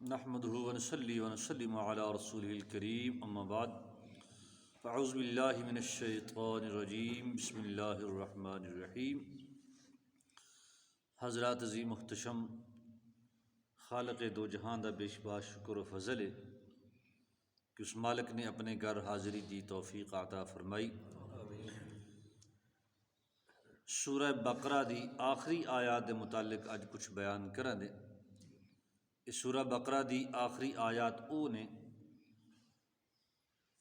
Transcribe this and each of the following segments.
نحمده ونصلي ونسلم على رسوله الكريم اما بعد فاعوذ باللہ من الشیطان الرجیم بسم اللہ الرحمن الرحیم۔ حضرات عظیم محتشم خالق دو جہاں دا بیش باش شکر و فضل ہے کہ اس مالک نے اپنے گھر حاضری دی توفیق عطا فرمائی۔ سورہ بقرہ دی آخری آیات دے متعلق اج کچھ بیان کریں دے۔ اس سورہ بقرہ دی آخری آیات او نے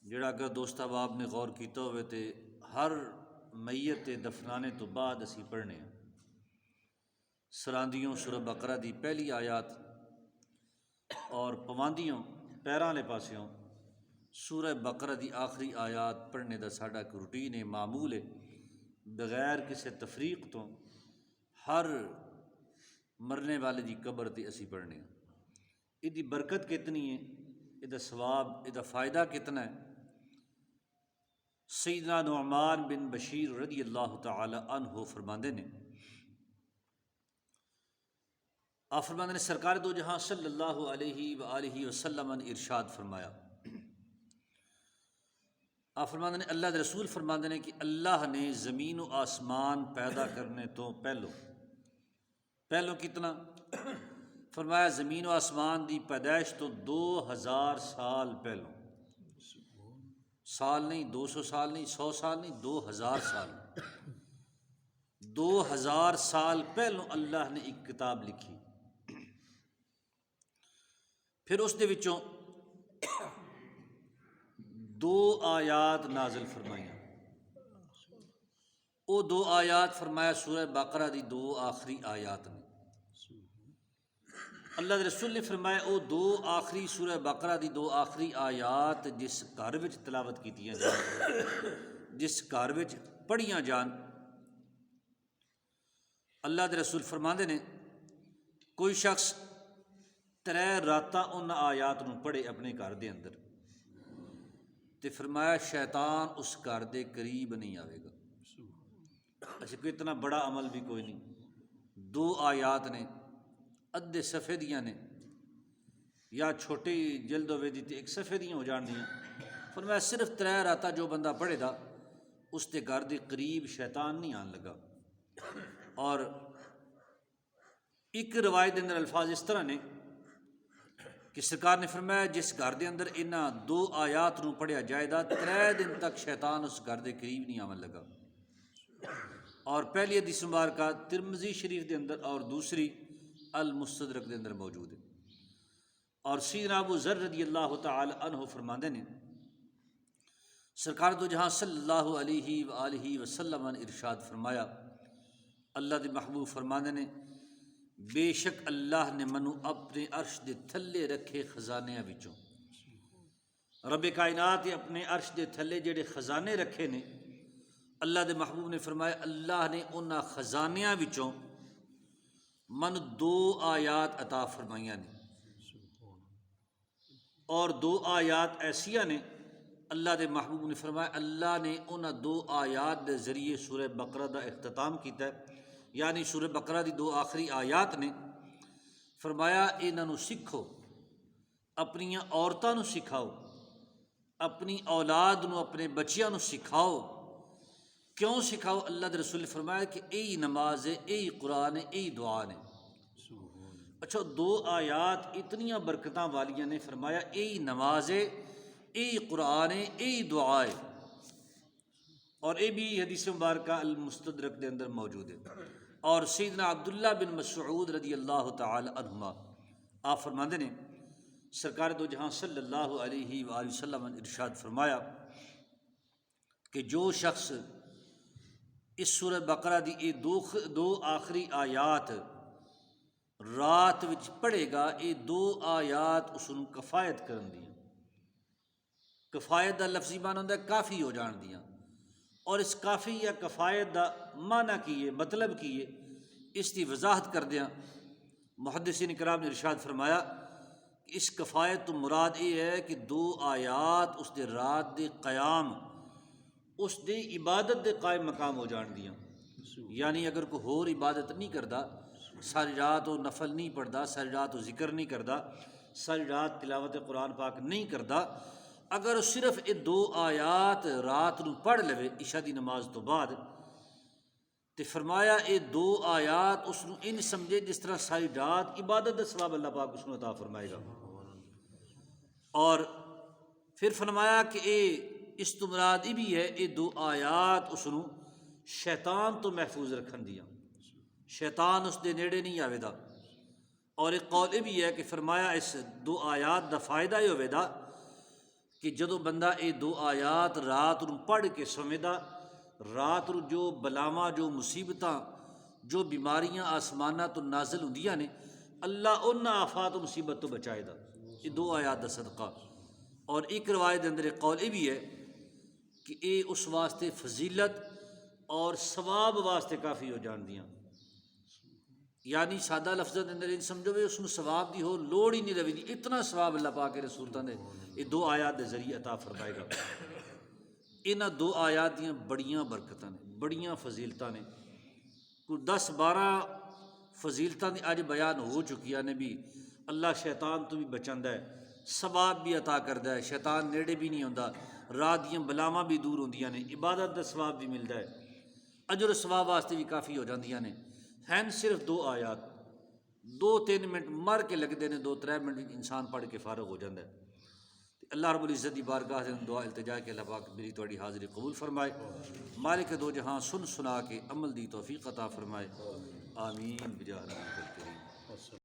جڑا اگر دوست احباب نے غور کیتا ہوئے تے ہر میت تے دفنانے تو بعد اسی پڑھنے ہیں۔ سراندیوں سورہ بقرہ دی پہلی آیات اور پواندیوں پیراں لے پاسیوں سورہ بقرہ دی آخری آیات پڑھنے دا ساڈا ایک روٹین ہے، معمول ہے، بغیر کسی تفریق تو ہر مرنے والے دی قبر تے اسی پڑھنے ہیں۔ یہ برکت کتنی ہے، یہ ثواب، یہ فائدہ کتنا ہے۔ سیدنا نعمان بن بشیر رضی اللہ تعالی عنہ فرماندے نے، آپ فرماندے نے سرکار دو جہاں صلی اللہ علیہ وآلہ وسلم نے ارشاد فرمایا، آپ فرماندے نے اللہ دے رسول فرماندے نے کہ اللہ نے زمین و آسمان پیدا کرنے تو پہلو کتنا فرمایا، زمین و آسمان دی پیدائش تو 2000 سال پہلوں، سال نہیں، 200 سال نہیں، 100 سال نہیں، 2000 سال، 2000 سال پہلوں اللہ نے ایک کتاب لکھی، پھر اس دے وچوں 2 آیات نازل فرمائیاں۔ وہ 2 آیات فرمایا سورہ بقرہ دی 2 آخری آیات نے۔ اللہ دے رسول نے فرمایا وہ 2 آخری سورہ بقرہ دی 2 آخری آیات جس گھر وچ تلاوت کیتیاں جان، جس گھر وچ پڑھیاں جان، اللہ دے رسول فرماندے نے کوئی شخص 3 راتاں ان آیات نو پڑھے اپنے گھر دے اندر تے فرمایا شیطان اس گھر دے قریب نہیں آئے گا۔ اچھا کوئی اتنا بڑا عمل بھی کوئی نہیں، 2 آیات نے، ادھے صفحے دیاں نے، یا چھوٹی جلد ہوئے دی تے 1 صفحے دیاں ہو جان دیاں، فرمایا صرف 3 راتاں جو بندہ پڑھے دا اس تے گھر دے قریب شیطان نہیں آن لگا۔ اور ایک روایت دے اندر الفاظ اس طرح نے کہ سرکار نے فرمایا جس گھر دے اندر انہاں 2 آیات نو پڑھیا جائے دا 3 دن تک شیطان اس گھر دے قریب نہیں آن لگا۔ اور پہلی حدیث مبارکہ ترمذی شریف دے اندر اور دوسری المستدرک دے اندر موجود ہے۔ اور سیدنا ابو ذر رضی اللہ تعالی عنہ فرماندے نے سرکار دو جہاں صلی اللہ علیہ وآلہ وسلم نے ارشاد فرمایا، اللہ دے محبوب فرماندے نے بے شک اللہ نے منو اپنے عرش دے تھلے رکھے خزانیاں وچوں، رب کائنات نے اپنے عرش دے تھلے جڑے خزانے رکھے نے، اللہ دے محبوب نے فرمایا اللہ نے انہاں خزانیاں وچوں من 2 آیات عطا فرمائیاں نے، اور 2 آیات ایسیاں نے اللہ دے محبوب نے فرمایا اللہ نے انہاں 2 آیات دے ذریعے سورہ بقرہ دا اختتام کیتا ہے، یعنی سورہ بقرہ دی 2 آخری آیات نے فرمایا انہاں نو سکھو، اپنی عورتاں نو سکھاؤ، اپنی اولاد نو، اپنے بچیاں نو سکھاؤ۔ کیوں سکھاؤ؟ اللہ دے رسول نے فرمایا کہ یہی نماز ہے، یہی قرآن ہے، یہی دعا نے۔ اچھا 2 آیات اتنیاں برکتاں والیاں نے، فرمایا یہی نماز ہے، یہی قرآن ہے، یہی دعا ہے۔ اور یہ بھی حدیث مبارکہ المستدرک دے اندر موجود ہے۔ اور سیدنا عبداللہ بن مسعود رضی اللہ تعالی عنہما آپ فرماندے نے سرکار دو جہاں صلی اللہ علیہ وآلہ وسلم نے ارشاد فرمایا کہ جو شخص اس سورہ بقرہ دی یہ 2 آخری آیات رات وچ پڑھے گا، یہ 2 آیات اس نوں کفایت کرن دیاں۔ کفایت دا لفظی معنی ہوندا ہے کافی ہو جان دیاں، اور اس کافی یا کفایت دا معنی کی ہے، مطلب کی ہے، اس کی وضاحت کردیاں محدثین کرام نے ارشاد فرمایا کہ اس کفایت تو مراد یہ ہے کہ 2 آیات اس دے رات دے قیام، اس دی عبادت دے قائم مقام ہو جان دیاں۔ یعنی اگر کوئی ہور عبادت نہیں کردا، ساری رات وہ نفل نہیں پڑھدا، ساری رات وہ ذکر نہیں کردا، ساری رات تلاوت قرآن پاک نہیں کرتا، اگر صرف یہ 2 آیات رات نو پڑھ لے عشاء دی نماز تو بعد، تے فرمایا یہ 2 آیات اس نو ان سمجھے جس طرح ساری رات عبادت دا ثواب اللہ پاک اس نو عطا فرمائے گا۔ اور پھر فرمایا کہ اس تو مراد یہ بھی ہے یہ 2 آیات اس نو شیطان تو محفوظ رکھن دیا، شیطان اس دے نیڑے نہیں آوے دا۔ اور ایک قول یہ بھی ہے کہ فرمایا اس 2 آیات دا فائدہ یہ ہوئے دا کہ جدو بندہ یہ 2 آیات رات نو پڑھ کے سوے دا، رات نو جو بلاواں، جو مصیبتاں، جو بیماریاں آسمانہ تو نازل ہوندیاں نے، اللہ ان آفات و مصیبت تو بچائے دا، یہ 2 آیات دا صدقہ۔ اور ایک روایت دے اندر ایک قول یہ بھی ہے کہ یہ اس واسطے فضیلت اور ثواب واسطے کافی ہو جان دیاں، یعنی سادہ لفظ دے اندر ان سمجھو بھی اس نو ثواب دی ہو لوڑ ہی نہیں رہی، اتنا ثواب اللہ پاک کے رسولتاں نے یہ 2 آیات دے ذریعے عطا فرمائے گا۔ انہاں 2 آیات دیاں بڑیاں برکتاں نے، بڑیاں فضیلتاں نے، کوئی 10-12 فضیلتاں دی اج بیان ہو چکیاں نے بھی۔ اللہ شیطان تو بھی بچاندا ہے، ثواب بھی عطا کردا ہے، شیطان نیڑے بھی نہیں ہوندا، رات دیاں بلاواں بھی دور ہوندیاں نے، عبادت دا ثواب بھی ملدا ہے، اجر و ثواب واسطے بھی کافی ہو جاندیاں نے۔ ہیں صرف 2 آیات، 2-3 منٹ مر کے لگتے ہیں، 2-3 منٹ انسان پڑھ کے فارغ ہو جاتا ہے۔ اللہ رب العزت دی بارگاہ سے دعا التجا کہ اللہ پاک میری تہاڈی حاضری قبول فرمائے، مالک 2 جہاں سن سنا کے عمل دی توفیق عطا فرمائے، آمین بجاہ نبی کریم۔